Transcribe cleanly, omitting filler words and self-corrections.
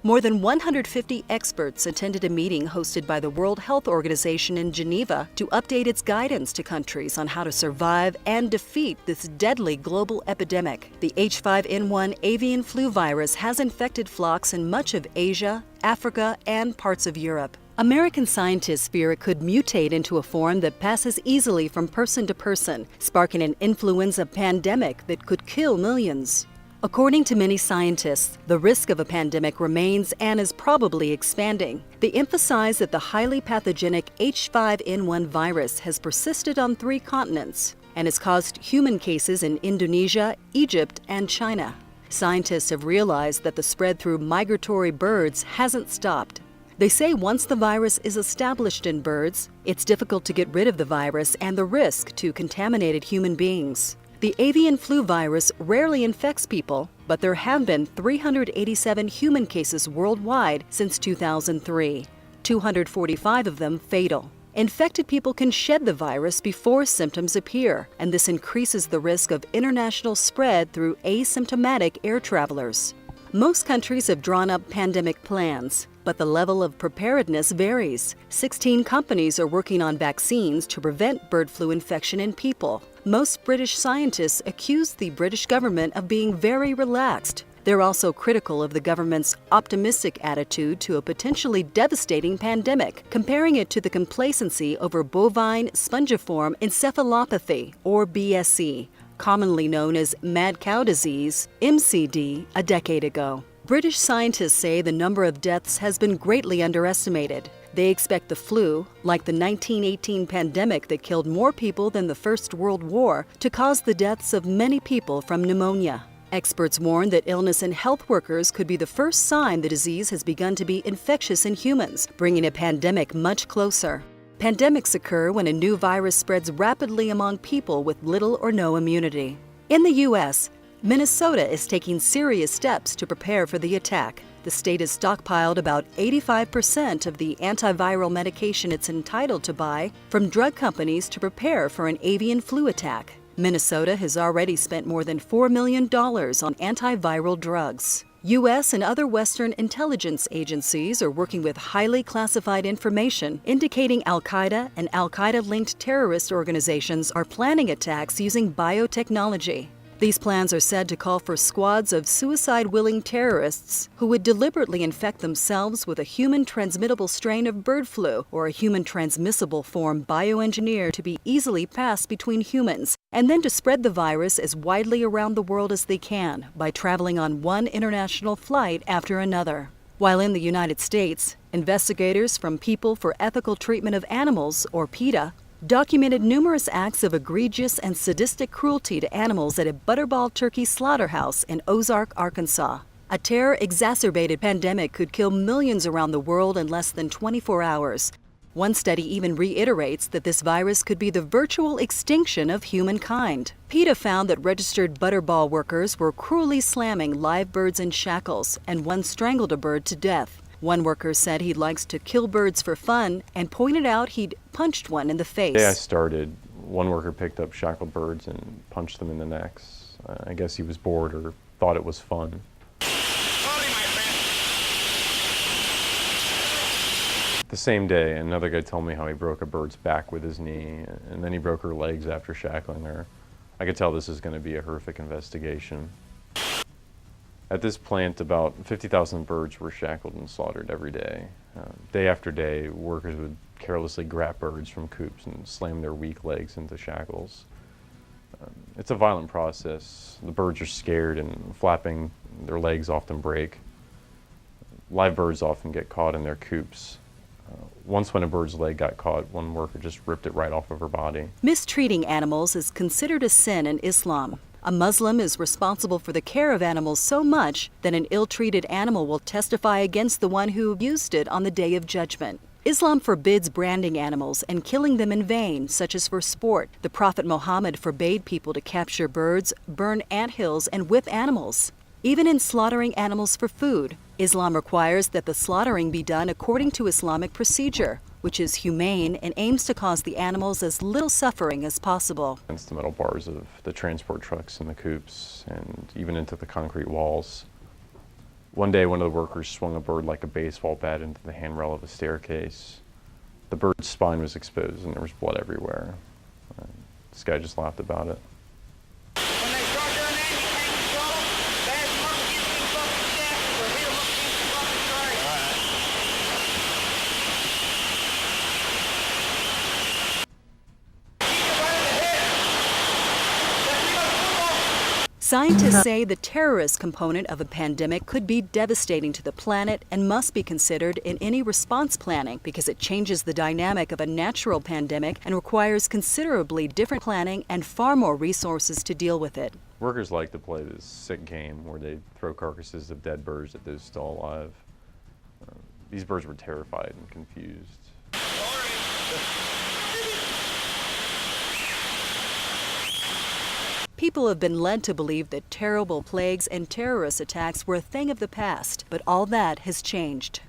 More than 150 experts attended a meeting hosted by the World Health Organization in Geneva to update its guidance to countries on how to survive and defeat this deadly global epidemic. The H5N1 avian flu virus has infected flocks in much of Asia, Africa, and parts of Europe. American scientists fear it could mutate into a form that passes easily from person to person, sparking an influenza pandemic that could kill millions. According to many scientists, the risk of a pandemic remains and is probably expanding. They emphasize that the highly pathogenic H5N1 virus has persisted on 3 continents and has caused human cases in Indonesia, Egypt, and China. Scientists have realized that the spread through migratory birds hasn't stopped. They say once the virus is established in birds, it's difficult to get rid of the virus and the risk to contaminated human beings. The avian flu virus rarely infects people, but there have been 387 human cases worldwide since 2003, 245 of them fatal. Infected people can shed the virus before symptoms appear, and this increases the risk of international spread through asymptomatic air travelers. Most countries have drawn up pandemic plans, but the level of preparedness varies. 16 companies are working on vaccines to prevent bird flu infection in people. Most British scientists accuse the British government of being very relaxed. They're also critical of the government's optimistic attitude to a potentially devastating pandemic, comparing it to the complacency over bovine spongiform encephalopathy, or BSE, commonly known as mad cow disease, MCD, a decade ago. British scientists say the number of deaths has been greatly underestimated. They expect the flu, like the 1918 pandemic that killed more people than the First World War, to cause the deaths of many people from pneumonia. Experts warn that illness in health workers could be the first sign the disease has begun to be infectious in humans, bringing a pandemic much closer. Pandemics occur when a new virus spreads rapidly among people with little or no immunity. In the U.S., Minnesota is taking serious steps to prepare for the attack. The state has stockpiled about 85% of the antiviral medication it's entitled to buy from drug companies to prepare for an avian flu attack. Minnesota has already spent more than $4 million on antiviral drugs. U.S. and other Western intelligence agencies are working with highly classified information indicating Al-Qaeda and Al-Qaeda-linked terrorist organizations are planning attacks using biotechnology. These plans are said to call for squads of suicide-willing terrorists who would deliberately infect themselves with a human-transmittable strain of bird flu or a human-transmissible form bioengineered to be easily passed between humans, and then to spread the virus as widely around the world as they can by traveling on one international flight after another. While in the United States, investigators from People for Ethical Treatment of Animals, or PETA, documented numerous acts of egregious and sadistic cruelty to animals at a Butterball turkey slaughterhouse in Ozark, Arkansas. A terror-exacerbated pandemic could kill millions around the world in less than 24 hours. One study even reiterates that this virus could be the virtual extinction of humankind. PETA found that registered Butterball workers were cruelly slamming live birds in shackles, and one strangled a bird to death. One worker said he likes to kill birds for fun and pointed out he'd punched one in the face. The day I started, one worker picked up shackled birds and punched them in the necks. I guess he was bored or thought it was fun. The same day, another guy told me how he broke a bird's back with his knee, and then he broke her legs after shackling her. I could tell this is going to be a horrific investigation. At this plant, about 50,000 birds were shackled and slaughtered every day. Day after day, workers would carelessly grab birds from coops and slam their weak legs into shackles. It's a violent process. The birds are scared and flapping their legs often break. Live birds often get caught in their coops. Once when a bird's leg got caught, one worker just ripped it right off of her body. Mistreating animals is considered a sin in Islam. A Muslim is responsible for the care of animals so much that an ill-treated animal will testify against the one who abused it on the Day of Judgment. Islam forbids branding animals and killing them in vain, such as for sport. The Prophet Muhammad forbade people to capture birds, burn anthills, and whip animals. Even in slaughtering animals for food, Islam requires that the slaughtering be done according to Islamic procedure, which is humane and aims to cause the animals as little suffering as possible. Against the metal bars of the transport trucks and the coops, and even into the concrete walls. One day, one of the workers swung a bird like a baseball bat into the handrail of a staircase. The bird's spine was exposed and there was blood everywhere. This guy just laughed about it. When they start doing that, you can't control them. Bad smoke gets in fucking shackles or hit them up against the fucking tree. Keep it right in the head. That's football. Scientists say the terrorist component of a pandemic could be devastating to the planet and must be considered in any response planning because it changes the dynamic of a natural pandemic and requires considerably different planning and far more resources to deal with it. Workers like to play this sick game where they throw carcasses of dead birds at those still alive. These birds were terrified and confused. People have been led to believe that terrible plagues and terrorist attacks were a thing of the past, but all that has changed.